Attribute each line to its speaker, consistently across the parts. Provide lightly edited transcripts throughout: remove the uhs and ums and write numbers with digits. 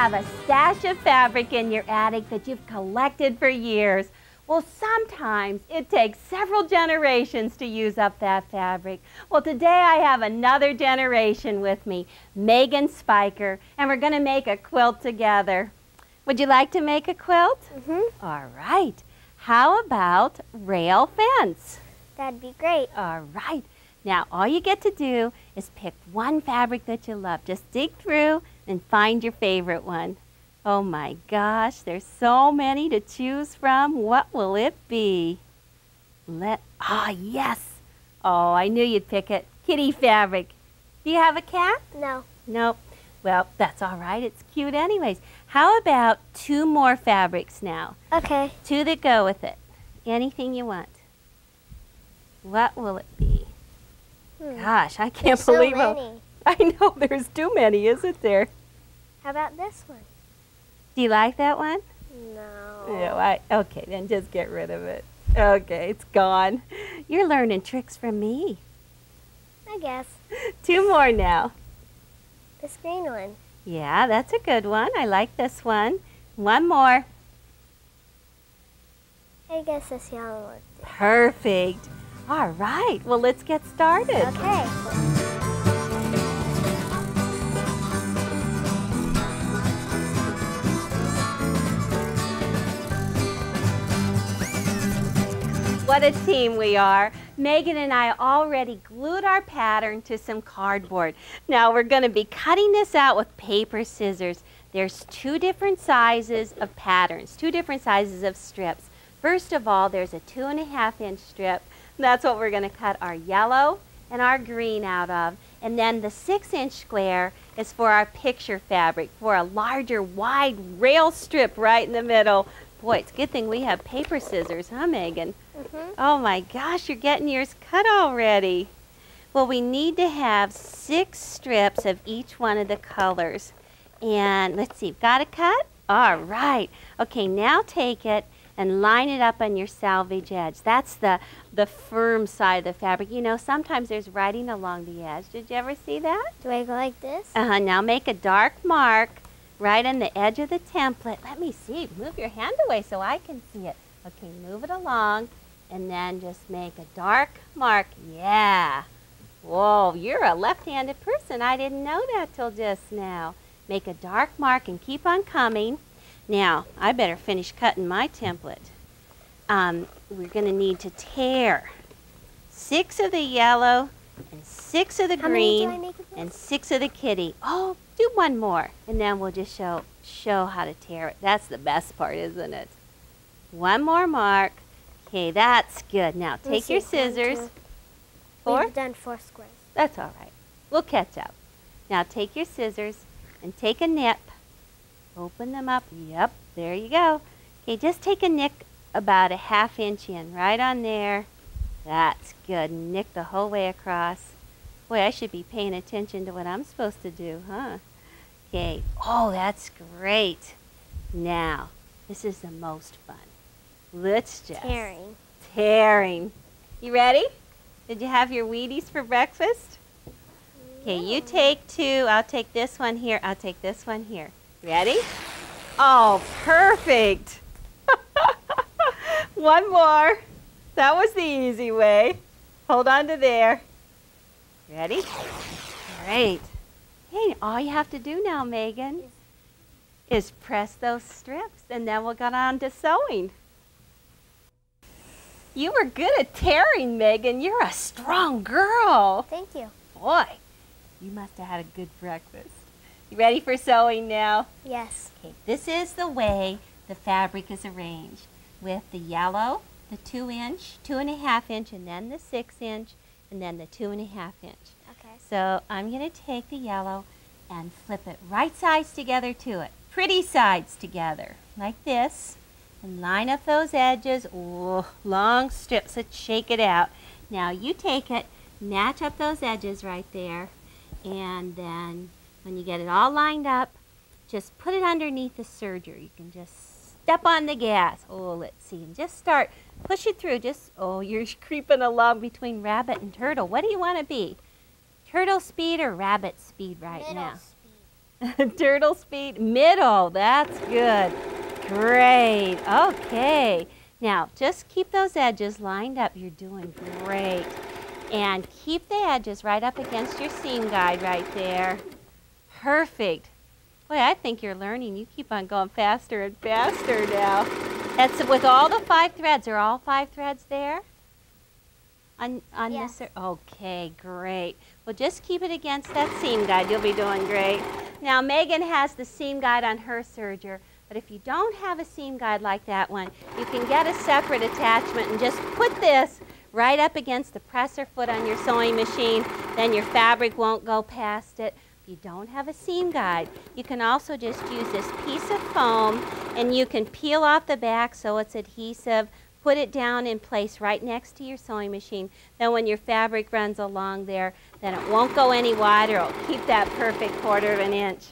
Speaker 1: have a stash of fabric in your attic that you've collected for years. Well, sometimes it takes several generations to use up that fabric. Well, today I have another generation with me, Megan Spiker, and we're going to make a quilt together. Would you like to make a quilt?
Speaker 2: Mm-hmm.
Speaker 1: All right. How about rail fence?
Speaker 2: That'd be great.
Speaker 1: All right. Now, all you get to do is pick one fabric that you love. Just dig through and find your favorite one. Oh my gosh, there's so many to choose from. What will it be? Yes. Oh, I knew you'd pick it. Kitty fabric. Do you have a cat?
Speaker 2: No.
Speaker 1: Nope. Well, that's all right. It's cute anyways. How about 2 more fabrics now?
Speaker 2: Okay.
Speaker 1: 2 that go with it. Anything you want. What will it be? Gosh, I can't believe it.
Speaker 2: So many.
Speaker 1: I know, there's too many, isn't there?
Speaker 2: How about this one?
Speaker 1: Do you like that one?
Speaker 2: No.
Speaker 1: No, okay, then just get rid of it. Okay, it's gone. You're learning tricks from me.
Speaker 2: I guess.
Speaker 1: 2 more now.
Speaker 2: This green one.
Speaker 1: Yeah, that's a good one. I like this one. 1 more.
Speaker 2: I guess this yellow one.
Speaker 1: Perfect. All right, well, let's get started.
Speaker 2: Okay.
Speaker 1: What a team we are. Megan and I already glued our pattern to some cardboard. Now we're going to be cutting this out with paper scissors. There's 2 different sizes of patterns, 2 different sizes of strips. First of all, there's a 2.5-inch strip. That's what we're going to cut our yellow and our green out of. And then the 6-inch square is for our picture fabric, for a larger, wide rail strip right in the middle. Boy, it's a good thing we have paper scissors, huh, Megan?
Speaker 2: Mm-hmm.
Speaker 1: Oh my gosh, you're getting yours cut already. Well, we need to have 6 strips of each one of the colors. And let's see, got it cut? All right. Okay, now take it and line it up on your salvage edge. That's the firm side of the fabric. You know, sometimes there's writing along the edge. Did you ever see that?
Speaker 2: Do I go like this?
Speaker 1: Now make a dark mark right on the edge of the template. Let me see. Move your hand away so I can see it. Okay, move it along and then just make a dark mark. Yeah. Whoa, you're a left-handed person. I didn't know that till just now. Make a dark mark and keep on coming. Now, I better finish cutting my template. We're going to need to tear 6 of the yellow and 6 of the green and 6 of the kitty. Oh, do 1 more, and then we'll just show how to tear it. That's the best part, isn't it? 1 more mark. Okay, that's good. Now, take your scissors. 4?
Speaker 2: We've done 4 squares.
Speaker 1: That's all right. We'll catch up. Now, take your scissors and take a nip. Open them up. Yep, there you go. Okay, just take a nick about a 1/2 inch in, right on there. That's good. Nick the whole way across. Boy, I should be paying attention to what I'm supposed to do, huh? Okay. Oh, that's great. Now, this is the most fun. Let's just...
Speaker 2: Tearing.
Speaker 1: Tearing. You ready? Did you have your Wheaties for breakfast? Okay, you take 2. I'll take this one here. I'll take this one here. Ready? Oh, perfect. 1 more. That was the easy way. Hold on to there. Ready? Great. Hey, all you have to do now, Megan, is press those strips, and then we'll get on to sewing. You were good at tearing, Megan. You're a strong girl.
Speaker 2: Thank you.
Speaker 1: Boy, you must have had a good breakfast. You ready for sewing now?
Speaker 2: Yes.
Speaker 1: Okay, this is the way the fabric is arranged, with the yellow, the 2-inch, 2.5-inch, and then the 6-inch, and then the 2.5-inch.
Speaker 2: Okay.
Speaker 1: So I'm going to take the yellow and flip it right sides together to it. Pretty sides together, like this. And line up those edges. Oh, long strips. Let's shake it out. Now you take it, match up those edges right there, and then when you get it all lined up, just put it underneath the serger. You can just step on the gas. Oh, let's see. And just start, push it through. Oh, you're creeping along between rabbit and turtle. What do you want to be? Turtle speed or rabbit speed right now?
Speaker 2: Middle speed.
Speaker 1: Turtle's feet, middle. That's good. Great. Okay. Now, just keep those edges lined up. You're doing great. And keep the edges right up against your seam guide right there. Perfect. Boy, I think you're learning. You keep on going faster and faster now. That's with all the 5 threads. Are all 5 threads there? On
Speaker 2: Yes.
Speaker 1: this? Okay, great. Well, just keep it against that seam guide. You'll be doing great. Now, Megan has the seam guide on her serger, but if you don't have a seam guide like that one, you can get a separate attachment and just put this right up against the presser foot on your sewing machine. Then your fabric won't go past it. If you don't have a seam guide, you can also just use this piece of foam, and you can peel off the back so it's adhesive. Put it down in place right next to your sewing machine. Then when your fabric runs along there, then it won't go any wider. It'll keep that perfect 1/4 of an inch.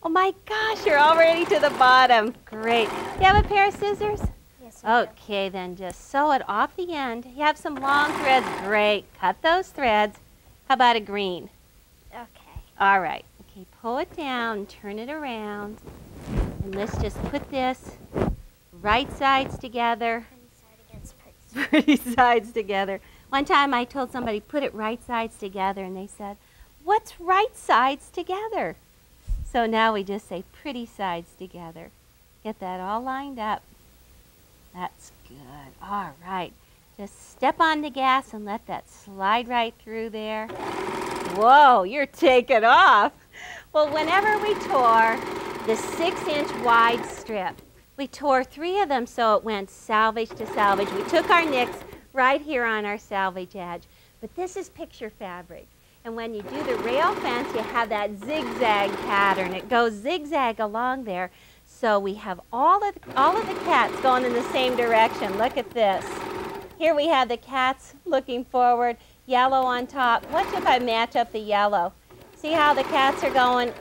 Speaker 1: Oh my gosh, you're already to the bottom. Great. You have a pair of scissors?
Speaker 2: Yes, I do.
Speaker 1: Okay, then just sew it off the end. You have some long threads. Great. Cut those threads. How about a green?
Speaker 2: Okay.
Speaker 1: All right. Okay, pull it down, turn it around. And let's just put this right sides together. Pretty sides together. One time I told somebody, put it right sides together, and they said, what's right sides together? So now we just say pretty sides together. Get that all lined up. That's good. All right. Just step on the gas and let that slide right through there. Whoa, you're taking off. Well, whenever we tore the 6-inch wide strip, we tore 3 of them so it went salvage to salvage. We took our nicks right here on our salvage edge. But this is picture fabric. And when you do the rail fence, you have that zigzag pattern. It goes zigzag along there. So we have all of the cats going in the same direction. Look at this. Here we have the cats looking forward, yellow on top. Watch if I match up the yellow. See how the cats are going?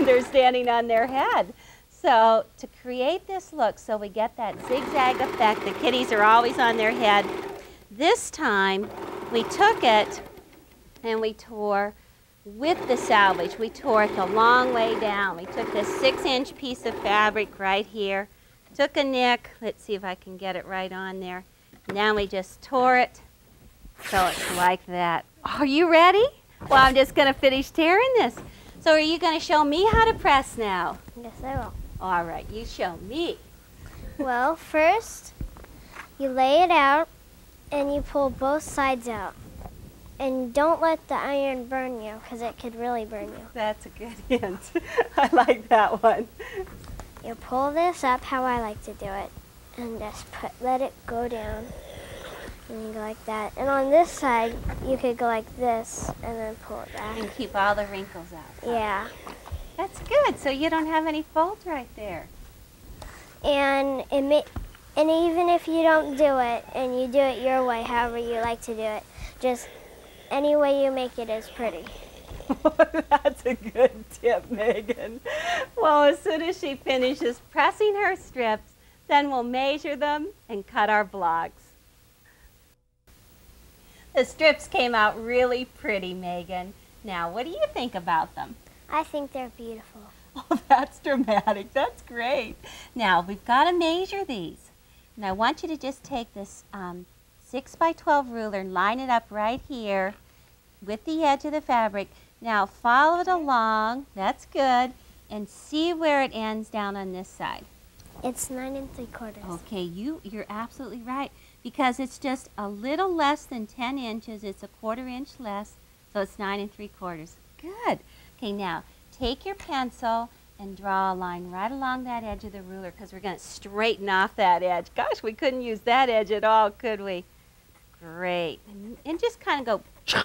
Speaker 1: They're standing on their head. So to create this look, so we get that zigzag effect, the kitties are always on their head. This time, we took it and we tore with the salvage. We tore it the long way down. We took this 6-inch piece of fabric right here, took a nick. Let's see if I can get it right on there. Now we just tore it so it's like that. Are you ready? Well, I'm just going to finish tearing this. So are you going to show me how to press now?
Speaker 2: Yes, I will.
Speaker 1: All right, you show me.
Speaker 2: Well, first, you lay it out and you pull both sides out. And don't let the iron burn you, because it could really burn you.
Speaker 1: That's a good hint. I like that one.
Speaker 2: You pull this up how I like to do it, and just let it go down. And you go like that. And on this side, you could go like this and then pull it back.
Speaker 1: And keep all the wrinkles out.
Speaker 2: Yeah.
Speaker 1: That's good, so you don't have any folds right there.
Speaker 2: And and even if you don't do it, and you do it your way, however you like to do it, just any way you make it is pretty.
Speaker 1: That's a good tip, Megan. Well, as soon as she finishes pressing her strips, then we'll measure them and cut our blocks. The strips came out really pretty, Megan. Now, what do you think about them?
Speaker 2: I think they're beautiful.
Speaker 1: Oh, that's dramatic. That's great. Now, we've got to measure these. And I want you to just take this 6x12 ruler and line it up right here with the edge of the fabric. Now, follow it along. That's good. And see where it ends down on this side.
Speaker 2: It's 9 3/4.
Speaker 1: Okay, you're absolutely right. Because it's just a little less than 10 inches. It's a 1/4 inch less. So it's 9 3/4. Good. Okay, now take your pencil and draw a line right along that edge of the ruler, because we're going to straighten off that edge. Gosh, we couldn't use that edge at all, could we? Great. And just kind of go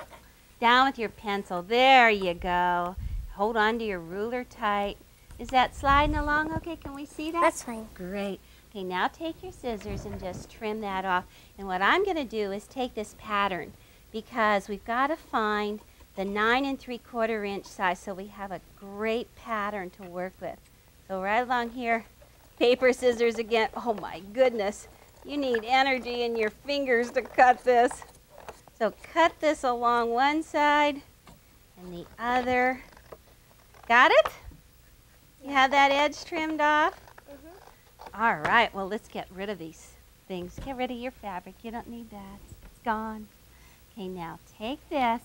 Speaker 1: down with your pencil. There you go. Hold on to your ruler tight. Is that sliding along okay? Can we see that?
Speaker 2: That's fine.
Speaker 1: Great. Okay, now take your scissors and just trim that off. And what I'm going to do is take this pattern, because we've got to find the 9 3/4 inch size, so we have a great pattern to work with. So right along here, paper, scissors again. Oh my goodness, you need energy in your fingers to cut this. So cut this along one side and the other. Got it? You have that edge trimmed off? All right, well, let's get rid of these things. Get rid of your fabric. You don't need that. It's gone. Okay, now take this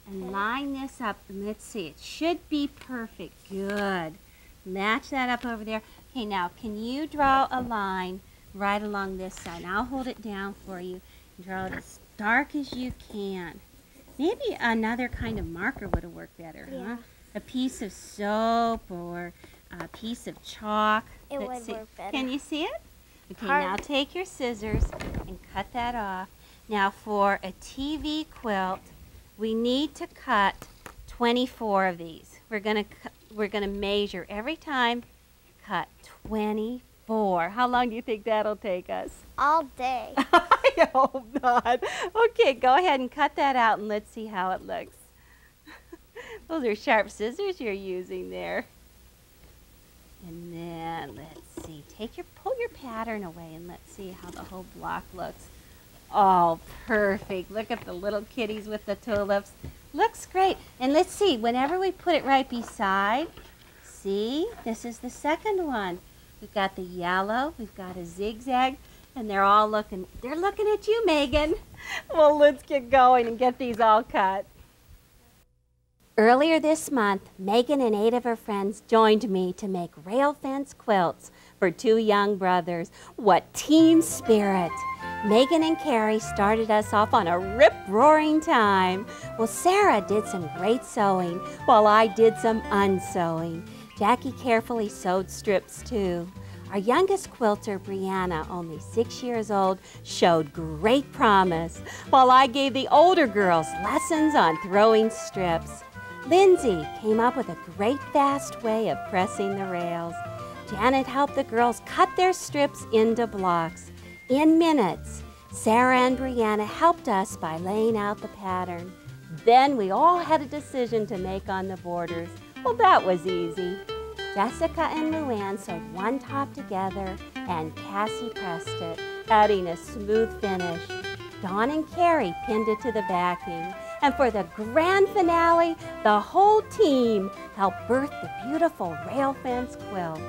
Speaker 1: and line this up. And let's see, it should be perfect. Good. Match that up over there. Okay, now can you draw a line right along this side? And I'll hold it down for you. Draw it as dark as you can. Maybe another kind of marker would have worked better, huh? A piece of soap or a piece of chalk.
Speaker 2: It would work better.
Speaker 1: Can you see it? Okay, now take your scissors and cut that off. Now for a TV quilt, we need to cut 24 of these. We're gonna measure every time, cut 24. How long do you think that'll take us?
Speaker 2: All day.
Speaker 1: I hope not. Okay, go ahead and cut that out and let's see how it looks. Those are sharp scissors you're using there. And then let's see, pull your pattern away and let's see how the whole block looks. Oh, perfect. Look at the little kitties with the tulips. Looks great. And let's see, whenever we put it right beside, see, this is the second one. We've got the yellow, we've got a zigzag, and they're looking at you, Megan. Well, let's get going and get these all cut. Earlier this month, Megan and 8 of her friends joined me to make rail fence quilts for 2 young brothers. What team spirit! Megan and Carrie started us off on a rip-roaring time. Well, Sarah did some great sewing, while I did some unsewing. Jackie carefully sewed strips too. Our youngest quilter, Brianna, only 6 years old, showed great promise, while I gave the older girls lessons on throwing strips. Lindsay came up with a great fast way of pressing the rails. Janet helped the girls cut their strips into blocks. In minutes, Sarah and Brianna helped us by laying out the pattern. Then we all had a decision to make on the borders. Well, that was easy. Jessica and Luann sewed one top together and Cassie pressed it, adding a smooth finish. Dawn and Carrie pinned it to the backing. And for the grand finale, the whole team helped birth the beautiful rail fence quilt.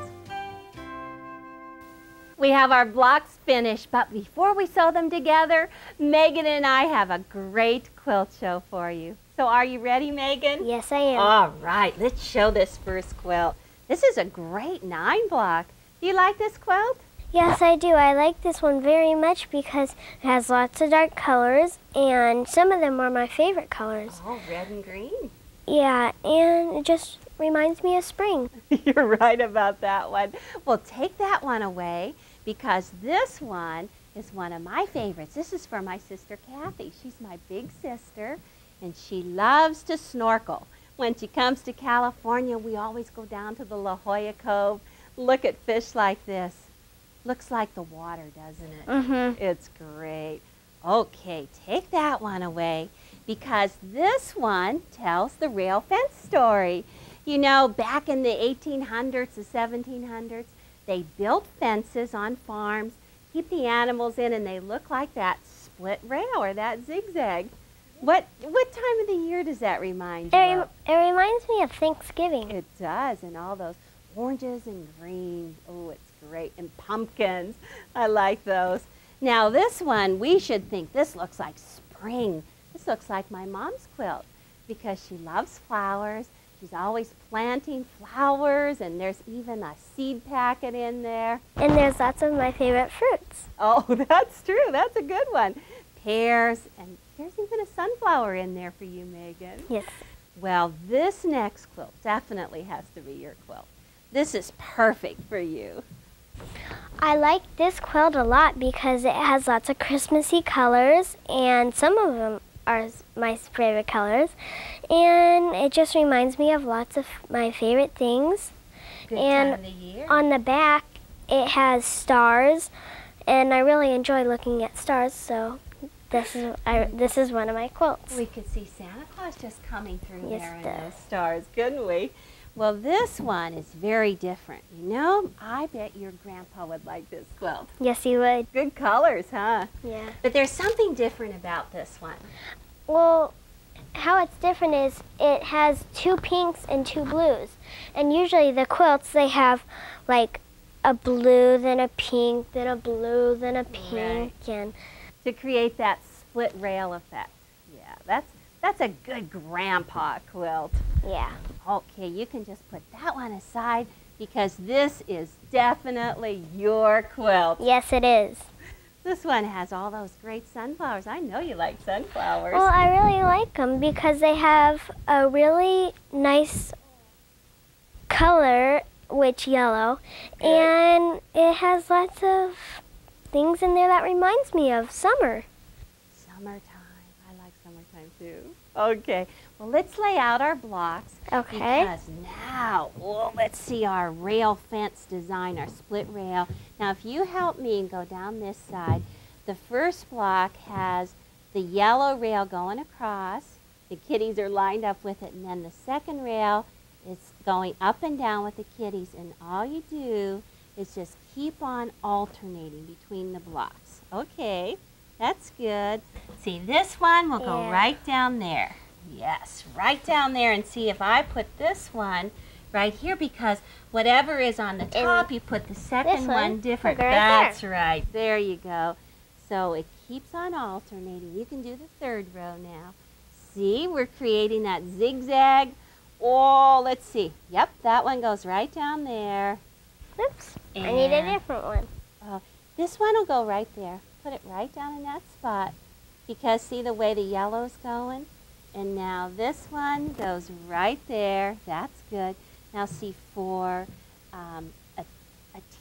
Speaker 1: We have our blocks finished, but before we sew them together, Megan and I have a great quilt show for you. So are you ready, Megan?
Speaker 2: Yes, I am.
Speaker 1: All right, let's show this first quilt. This is a great 9-block. Do you like this quilt?
Speaker 2: Yes, I do. I like this one very much because it has lots of dark colors, and some of them are my favorite colors.
Speaker 1: Oh, red and green.
Speaker 2: Yeah, and it just reminds me of spring.
Speaker 1: You're right about that one. Well, take that one away because this one is one of my favorites. This is for my sister Kathy. She's my big sister, and she loves to snorkel. When she comes to California, we always go down to the La Jolla Cove. Look at fish like this. Looks like the water, doesn't it?
Speaker 2: Mm-hmm.
Speaker 1: It's great. Okay, take that one away because this one tells the rail fence story. You know, back in the 1800s, the 1700s, they built fences on farms, keep the animals in, and they look like that split rail or that zigzag. What time of the year does that remind you of?
Speaker 2: It reminds me of Thanksgiving.
Speaker 1: It does, and all those oranges and greens. Oh, it's great. And pumpkins. I like those. Now this one, we should think this looks like spring. This looks like my mom's quilt because she loves flowers. She's always planting flowers, and there's even a seed packet in there.
Speaker 2: And there's lots of my favorite fruits.
Speaker 1: Oh, that's true. That's a good one. Pears, and there's even a sunflower in there for you, Megan.
Speaker 2: Yes.
Speaker 1: Well, this next quilt definitely has to be your quilt. This is perfect for you.
Speaker 2: I like this quilt a lot because it has lots of Christmassy colors, and some of them are my favorite colors. And it just reminds me of lots of my favorite things.
Speaker 1: Good
Speaker 2: and
Speaker 1: time of the year.
Speaker 2: On the back, it has stars, and I really enjoy looking at stars, so this is one of my quilts.
Speaker 1: We could see Santa Claus just coming through
Speaker 2: Yes,
Speaker 1: there in
Speaker 2: it does.
Speaker 1: those stars, couldn't we? Well, this one is very different. You know, I bet your grandpa would like this quilt.
Speaker 2: Yes, he would.
Speaker 1: Good colors, huh?
Speaker 2: Yeah.
Speaker 1: But there's something different about this one.
Speaker 2: Well, how it's different is it has 2 pinks and 2 blues. And usually the quilts, they have like a blue, then a pink, then a blue, then a pink.
Speaker 1: Right.
Speaker 2: And
Speaker 1: To create that split rail effect. Yeah, that's a good grandpa quilt.
Speaker 2: yeah.
Speaker 1: Okay, you can just put that one aside because this is definitely your quilt.
Speaker 2: Yes, it is.
Speaker 1: This one has all those great sunflowers. I know you like sunflowers.
Speaker 2: Well, I really like them because they have a really nice color, which yellow,
Speaker 1: Good.
Speaker 2: and it has lots of things in there that reminds me of summer.
Speaker 1: Summertime. I like summertime too. Okay, well let's lay out our blocks.
Speaker 2: Okay.
Speaker 1: Because now, let's see our rail fence design, our split rail. Now if you help me and go down this side, the first block has the yellow rail going across. The kitties are lined up with it, and then the second rail is going up and down with the kitties, and all you do is just keep on alternating between the blocks. Okay, that's good. See, this one will go right down there. Yes, right down there, and see if I put this one right here, because whatever is on the top, you put the second one different.
Speaker 2: Right
Speaker 1: That's
Speaker 2: there.
Speaker 1: right. There you go. So it keeps on alternating. You can do the third row now. See, we're creating that zigzag. Oh, let's see. Yep, that one goes right down there.
Speaker 2: Oops, I need a different one.
Speaker 1: This one will go right there. Put it right down in that spot, because see the way the yellow's going? And now this one goes right there. That's good. Now see, for a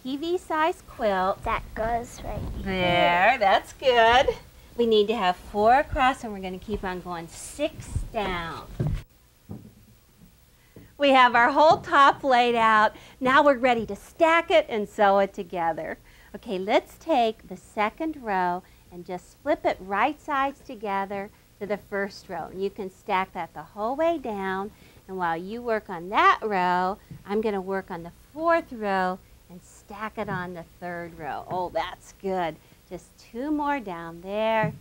Speaker 1: TV size quilt,
Speaker 2: That goes right
Speaker 1: there, that's good. We need to have 4 across, and we're going to keep on going 6 down. We have our whole top laid out. Now we're ready to stack it and sew it together. Okay, let's take the second row and just flip it right sides together to the first row. And you can stack that the whole way down. And while you work on that row, I'm going to work on the 4th row and stack it on the 3rd row. Oh, that's good. Just 2 more down there.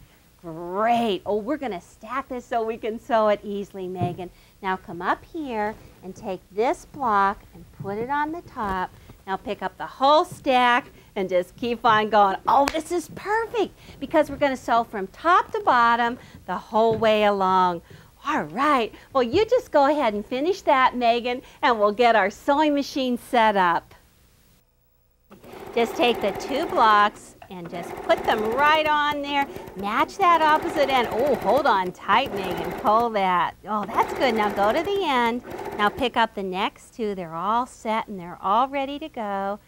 Speaker 1: Great. Oh, we're going to stack this so we can sew it easily, Megan. Now come up here and take this block and put it on the top. Now pick up the whole stack and just keep on going. Oh, this is perfect because we're going to sew from top to bottom the whole way along. All right. Well, you just go ahead and finish that, Megan, and we'll get our sewing machine set up. Just take the 2 blocks and just put them right on there. Match that opposite end. Oh, hold on tight, Megan. Pull that. Oh, that's good. Now go to the end. Now pick up the next 2. They're all set and they're all ready to go.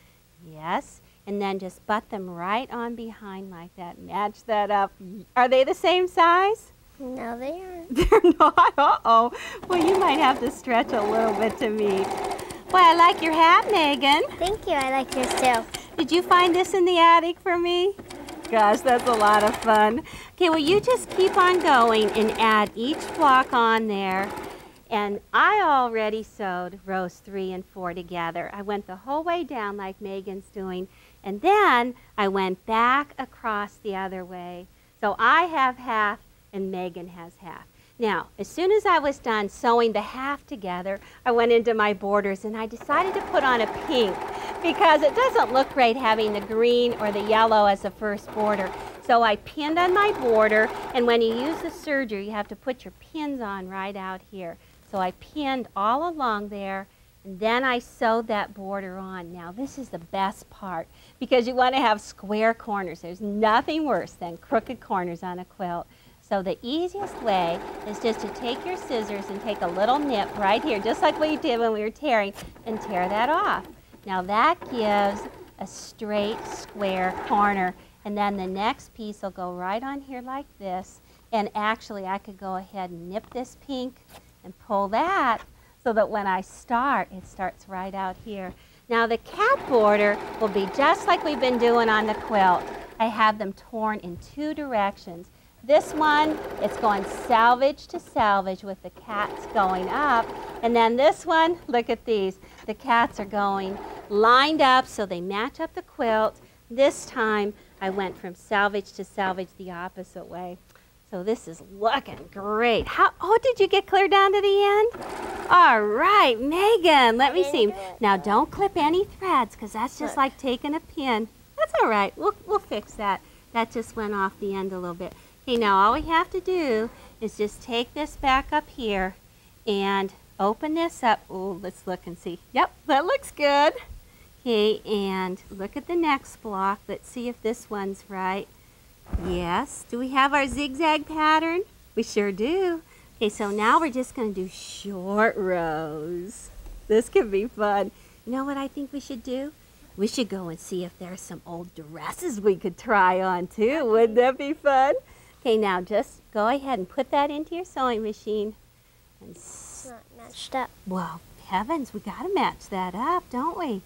Speaker 1: Yes. And then just butt them right on behind like that. Match that up. Are they the same size?
Speaker 2: No, they aren't.
Speaker 1: They're not? Uh-oh. Well, you might have to stretch a little bit to meet. Well, I like your hat, Megan.
Speaker 2: Thank you. I like yours too.
Speaker 1: Did you find this in the attic for me? Gosh, that's a lot of fun. Okay, well, you just keep on going and add each block on there. And I already sewed rows 3 and 4 together. I went the whole way down like Megan's doing, and then I went back across the other way. So I have half and Megan has half. Now, as soon as I was done sewing the half together, I went into my borders and I decided to put on a pink because it doesn't look great having the green or the yellow as the first border. So I pinned on my border, and when you use the serger, you have to put your pins on right out here. So I pinned all along there, and then I sewed that border on. Now this is the best part because you want to have square corners. There's nothing worse than crooked corners on a quilt. So the easiest way is just to take your scissors and take a little nip right here, just like we did when we were tearing, and tear that off. Now that gives a straight square corner, and then the next piece will go right on here like this. And actually I could go ahead and nip this pink and pull that so that when I start, it starts right out here. Now the cat border will be just like we've been doing on the quilt. I have them torn in 2 directions. This one, it's going salvage to salvage with the cats going up. And then this one, look at these. The cats are going lined up so they match up the quilt. This time, I went from salvage to salvage the opposite way. So this is looking great. Oh, did you get clear down to the end? All right, Megan, let me see. Now don't clip any threads because that's just like taking a pin. That's all right, we'll fix that. That just went off the end a little bit. Okay, now all we have to do is just take this back up here and open this up. Oh, let's look and see. Yep, that looks good. Okay, and look at the next block. Let's see if this one's right. Yes. Do we have our zigzag pattern? We sure do. Okay, so now we're just going to do short rows. This could be fun. You know what I think we should do? We should go and see if there's some old dresses we could try on too. Wouldn't that be fun? Okay, now just go ahead and put that into your sewing machine. And
Speaker 2: it's not matched up.
Speaker 1: Well, heavens, we got to match that up, don't we?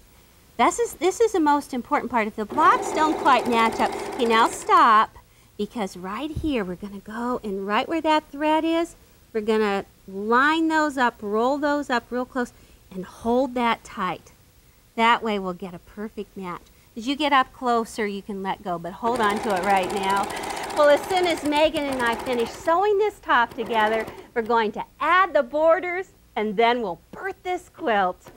Speaker 1: This is the most important part. If the blocks don't quite match up, okay, now stop, because right here we're going to go, and right where that thread is, we're going to line those up, roll those up real close, and hold that tight. That way we'll get a perfect match. As you get up closer, you can let go, but hold on to it right now. Well, as soon as Megan and I finish sewing this top together, we're going to add the borders, and then we'll birth this quilt.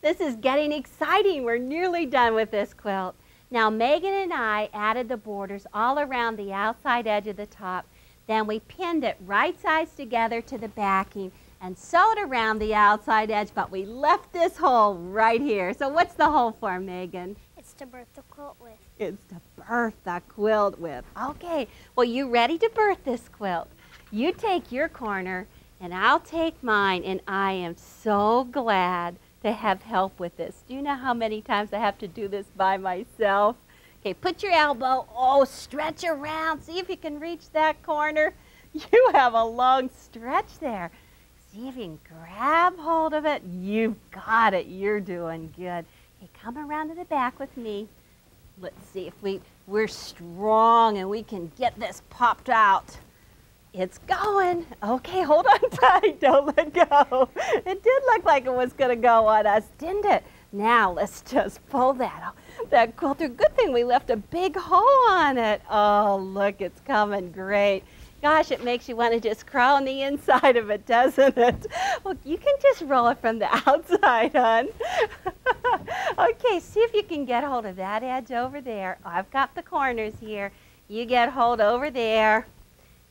Speaker 1: This is getting exciting. We're nearly done with this quilt. Now, Megan and I added the borders all around the outside edge of the top. Then we pinned it right sides together to the backing and sewed around the outside edge, but we left this hole right here. So what's the hole for, Megan?
Speaker 2: It's to birth the quilt with.
Speaker 1: It's to birth the quilt with. Okay, well, you ready to birth this quilt? You take your corner and I'll take mine, and I am so glad to have help with this. Do you know how many times I have to do this by myself? Okay, put your elbow, stretch around. See if you can reach that corner. You have a long stretch there. See if you can grab hold of it. You've got it. You're doing good. Okay, come around to the back with me. Let's see if we're strong and we can get this popped out. It's going. Okay, hold on tight. Don't let go. It did look like it was going to go on us, didn't it? Now let's just pull that quilt through. Good thing we left a big hole on it. Oh, look, it's coming great. Gosh, it makes you want to just crawl on the inside of it, doesn't it? Well, you can just roll it from the outside, hon. Okay, see if you can get hold of that edge over there. I've got the corners here. You get hold over there.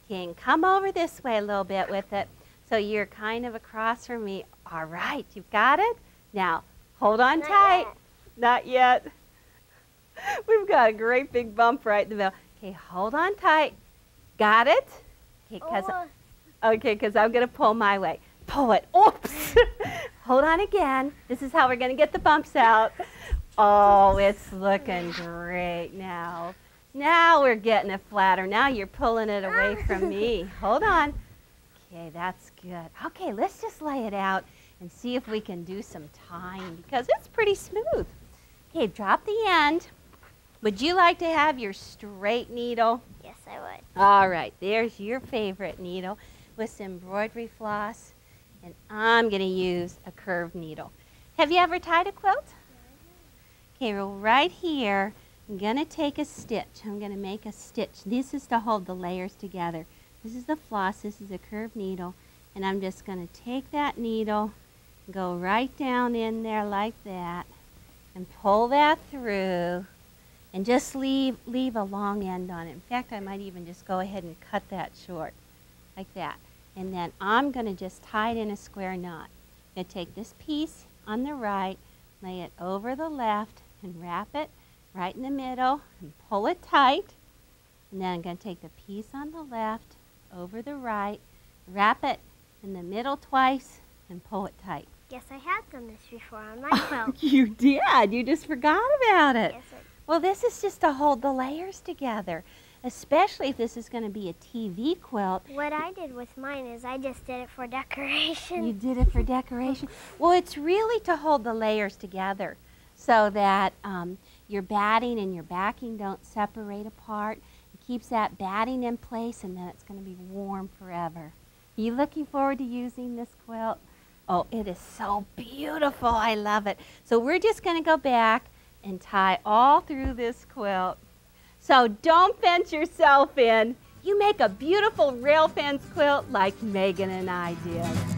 Speaker 1: King, come over this way a little bit with it so you're kind of across from me. All right, you've got it? Now, hold on tight. Not yet. We've got a great big bump right in the middle. Okay, hold on tight. Got it? Okay, because I'm going to pull my way. Pull it. Oops. Hold on again. This is how we're going to get the bumps out. Oh, it's looking great now. Now we're getting it flatter. Now you're pulling it away from me. Hold on. Okay, that's good. Okay, let's just lay it out and see if we can do some tying because it's pretty smooth. Okay, drop the end. Would you like to have your straight needle?
Speaker 2: Yes, I would.
Speaker 1: All right, there's your favorite needle with some embroidery floss, and I'm going to use a curved needle. Have you ever tied a quilt? Okay, well, right here, I'm going to take a stitch. I'm going to make a stitch. This is to hold the layers together. This is the floss. This is a curved needle. And I'm just going to take that needle, go right down in there like that, and pull that through, and just leave a long end on it. In fact, I might even just go ahead and cut that short, like that. And then I'm going to just tie it in a square knot. I'm going to take this piece on the right, lay it over the left, and wrap it right in the middle and pull it tight. And then I'm going to take the piece on the left over the right, wrap it in the middle twice, and pull it tight.
Speaker 2: Yes, I have done this before on my quilt.
Speaker 1: You did? You just forgot about it.
Speaker 2: Yes, I did.
Speaker 1: Well, this is just to hold the layers together, especially if this is going to be a TV quilt.
Speaker 2: What I did with mine is I just did it for decoration.
Speaker 1: You did it for decoration? Well, it's really to hold the layers together so that your batting and your backing don't separate apart. It keeps that batting in place, and then it's going to be warm forever. Are you looking forward to using this quilt? Oh, it is so beautiful. I love it. So we're just going to go back and tie all through this quilt. So don't fence yourself in. You make a beautiful rail fence quilt like Megan and I did.